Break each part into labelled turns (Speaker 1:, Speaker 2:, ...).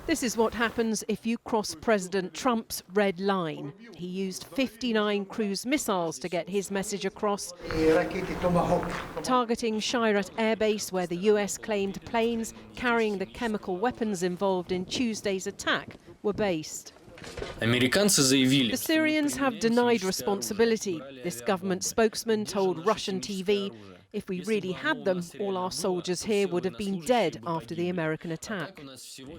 Speaker 1: This is what happens if you cross President Trump's red line. He used 59 cruise missiles to get his message across, targeting Shirat Air Base, where the US claimed planes carrying the chemical weapons involved in Tuesday's attack were based. The Syrians have denied responsibility. This government spokesman told Russian TV, "If we really had them, all our soldiers here would have been dead after the American attack."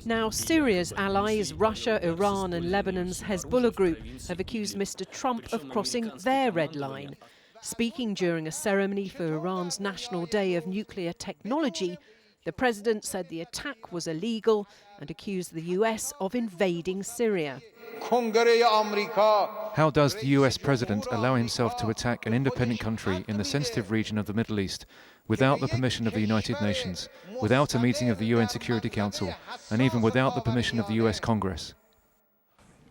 Speaker 1: Now, Syria's allies, Russia, Iran and Lebanon's Hezbollah group, have accused Mr. Trump of crossing their red line. Speaking during a ceremony for Iran's National Day of Nuclear Technology, the president said the attack was illegal and accused the US of invading Syria.
Speaker 2: How does the US president allow himself to attack an independent country in the sensitive region of the Middle East without the permission of the United Nations, without a meeting of the UN Security Council, and even without the permission of the US Congress?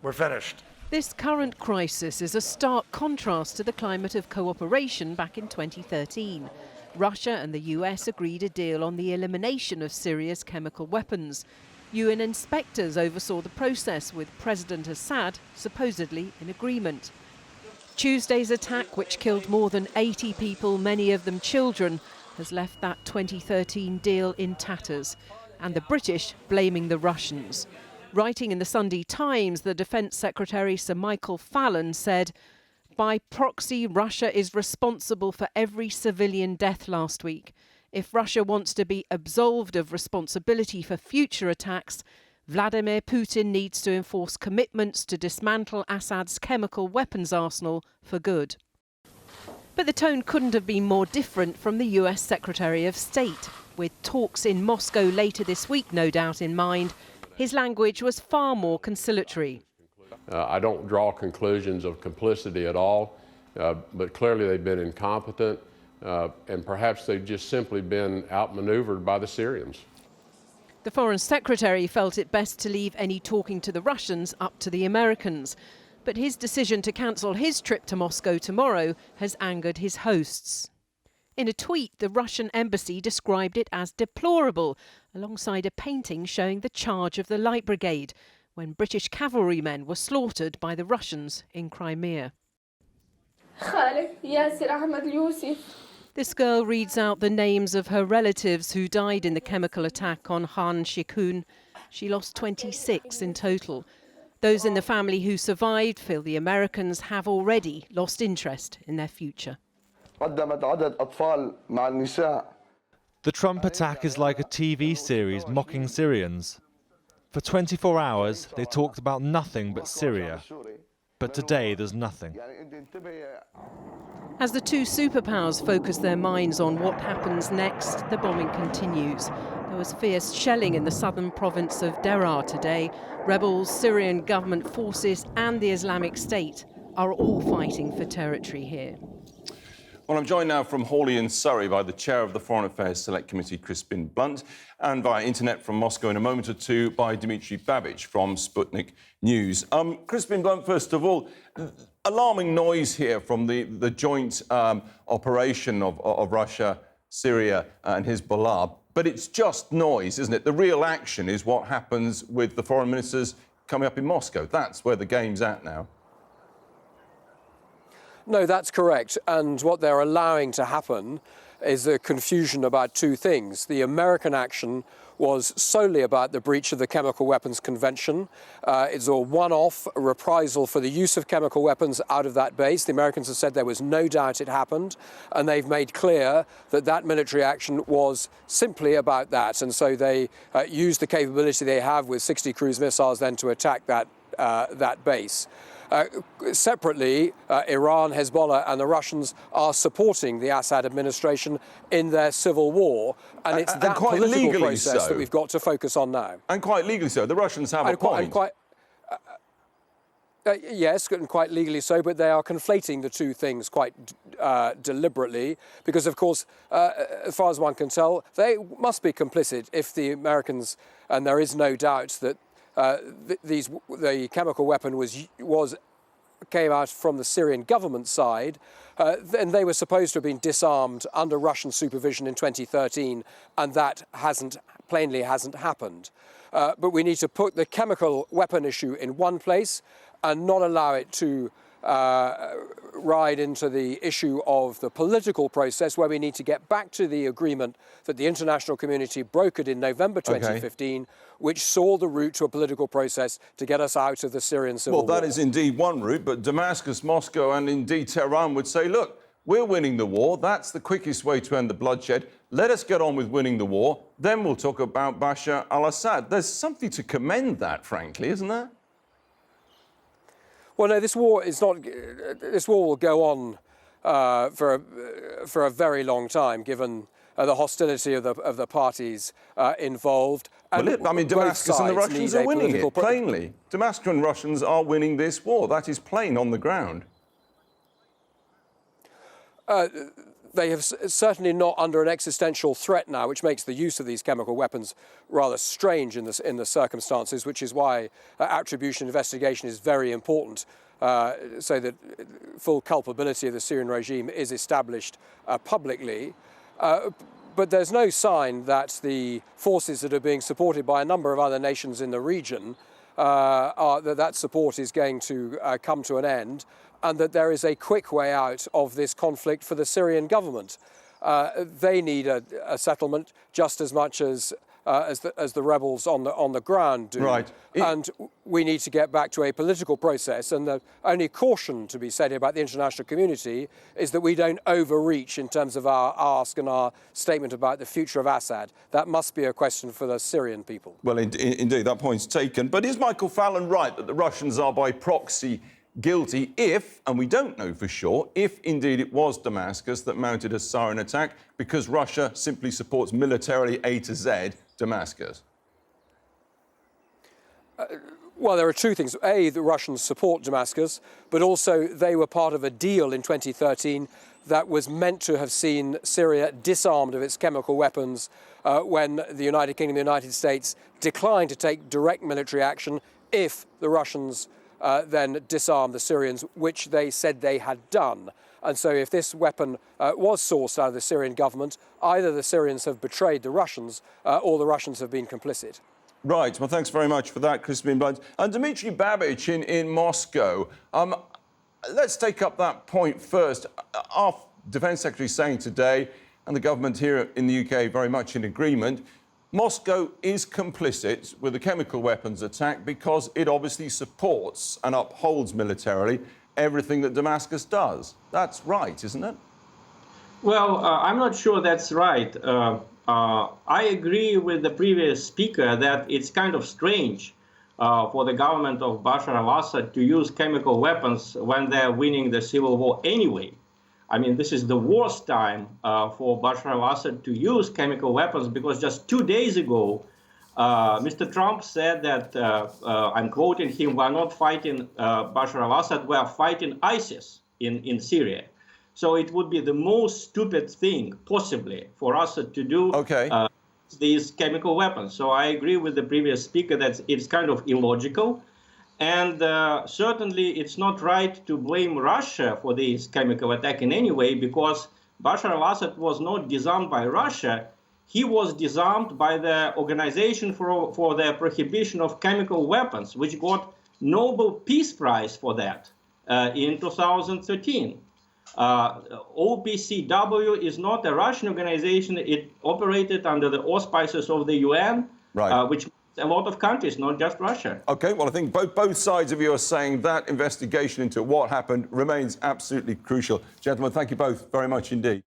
Speaker 3: We're finished.
Speaker 1: This current crisis is a stark contrast to the climate of cooperation back in 2013. Russia and the US agreed a deal on the elimination of Syria's chemical weapons. UN inspectors oversaw the process, with President Assad supposedly in agreement. Tuesday's attack, which killed more than 80 people, many of them children, has left that 2013 deal in tatters, and the British blaming the Russians. Writing in the Sunday Times, the Defence Secretary Sir Michael Fallon said, "By proxy, Russia is responsible for every civilian death last week. If Russia wants to be absolved of responsibility for future attacks, Vladimir Putin needs to enforce commitments to dismantle Assad's chemical weapons arsenal for good." But the tone couldn't have been more different from the US Secretary of State. With talks in Moscow later this week, no doubt, in mind, his language was far more conciliatory.
Speaker 4: I don't draw conclusions of complicity at all, but clearly they've been incompetent. And perhaps they've just simply been outmaneuvered by the Syrians.
Speaker 1: The Foreign Secretary felt it best to leave any talking to the Russians up to the Americans. But his decision to cancel his trip to Moscow tomorrow has angered his hosts. In a tweet, the Russian embassy described it as deplorable, alongside a painting showing the charge of the Light Brigade, when British cavalrymen were slaughtered by the Russians in Crimea. This girl reads out the names of her relatives who died in the chemical attack on Khan Shaykhun. She lost 26 in total. Those in the family who survived feel the Americans have already lost interest in their future.
Speaker 5: The
Speaker 6: Trump attack is like a TV series mocking Syrians. For 24 hours, they talked about nothing but Syria. But today, there's nothing.
Speaker 1: As the two superpowers focus their minds on what happens next, the bombing continues. There was fierce shelling in the southern province of Deraa today. Rebels, Syrian government forces and the Islamic State are all fighting for territory here.
Speaker 7: Well, I'm joined now from Hawley in Surrey by the chair of the Foreign Affairs Select Committee, Crispin, and via internet from Moscow in a moment or two by Dmitry Babich from Sputnik News. Crispin, first of all, alarming noise here from the joint operation of Russia, Syria and Hezbollah. But it's just noise, isn't it? The real action is what happens with the foreign ministers coming up in Moscow. That's where the game's at now.
Speaker 8: No, that's correct. And what they're allowing to happen is a confusion about two things. The American action was solely about the breach of the Chemical Weapons Convention. It's a one-off reprisal for the use of chemical weapons out of that base. The Americans have said there was no doubt it happened, and they've made clear that that military action was simply about that. And so they used the capability they have with 60 cruise missiles then to attack that base. Separately, Iran, Hezbollah and the Russians are supporting the Assad administration in their civil war. And it's that political process that we've got to focus on now.
Speaker 7: And quite legally so. The Russians have a point.
Speaker 8: Yes, and quite legally so, but they are conflating the two things quite deliberately because, of course, as far as one can tell, they must be complicit if the Americans, and there is no doubt that the chemical weapon was came out from the Syrian government side, then they were supposed to have been disarmed under Russian supervision in 2013, and that plainly hasn't happened. But we need to put the chemical weapon issue in one place and not allow it to ride into the issue of the political process, where we need to get back to the agreement that the international community brokered in November 2015, which saw the route to a political process to get us out of the Syrian civil war.
Speaker 7: Well, that is indeed one route, but Damascus, Moscow and indeed Tehran would say, look, we're winning the war. That's the quickest way to end the bloodshed. Let us get on with winning the war. Then we'll talk about Bashar al-Assad. There's something to commend that, frankly, isn't there?
Speaker 8: Well, no, this war is not. This war will go on for a very long time, given the hostility of the parties involved. And
Speaker 7: well, I mean, Damascus and the Russians are winning it, plainly. Damascus and Russians are winning this war. That is plain on the ground.
Speaker 8: They have certainly not under an existential threat now, which makes the use of these chemical weapons rather strange in the circumstances, which is why attribution investigation is very important, so that full culpability of the Syrian regime is established publicly. But there's no sign that the forces that are being supported by a number of other nations in the region, that support is going to come to an end, and that there is a quick way out of this conflict for the Syrian government. They need a settlement just as much as the rebels on the ground do.
Speaker 7: Right.
Speaker 8: And we need to get back to a political process. And the only caution to be said here about the international community is that we don't overreach in terms of our ask and our statement about the future of Assad. That must be a question for the Syrian people.
Speaker 7: Well, indeed, that point's taken. But is Michael Fallon right that the Russians are by proxy guilty if, and we don't know for sure, if indeed it was Damascus that mounted a siren attack, because Russia simply supports militarily A to Z Damascus?
Speaker 8: Well, there are two things. A, the Russians support Damascus, but also they were part of a deal in 2013 that was meant to have seen Syria disarmed of its chemical weapons when the United Kingdom and the United States declined to take direct military action if the Russians then disarmed the Syrians, which they said they had done. And so if this weapon was sourced out of the Syrian government, either the Syrians have betrayed the Russians or the Russians have been complicit.
Speaker 7: Right. Well, thanks very much for that, Crispin. And Dmitry Babich in Moscow. Let's take up that point first. Our Defence Secretary is saying today, and the government here in the UK very much in agreement, Moscow is complicit with the chemical weapons attack because it obviously supports and upholds militarily everything that Damascus does. That's right, isn't it?
Speaker 5: Well, I'm not sure that's right. I agree with the previous speaker that it's kind of strange for the government of Bashar al-Assad to use chemical weapons when they're winning the civil war anyway. I mean, this is the worst time for Bashar al-Assad to use chemical weapons, because just 2 days ago, Mr. Trump said that, I'm quoting him, we're not fighting Bashar al-Assad, we're fighting ISIS in Syria. So it would be the most stupid thing possibly for Assad to do these chemical weapons. So I agree with the previous speaker that it's kind of illogical. And certainly it's not right to blame Russia for this chemical attack in any way, because Bashar al-Assad was not disarmed by Russia. He was disarmed by the Organization for the Prohibition of Chemical Weapons, which got Nobel Peace Prize for that in 2013. OPCW is not a Russian organization. It operated under the auspices of the UN, which a lot of countries, not just Russia.
Speaker 7: OK, well, I think both sides of you are saying that investigation into what happened remains absolutely crucial. Gentlemen, thank you both very much indeed.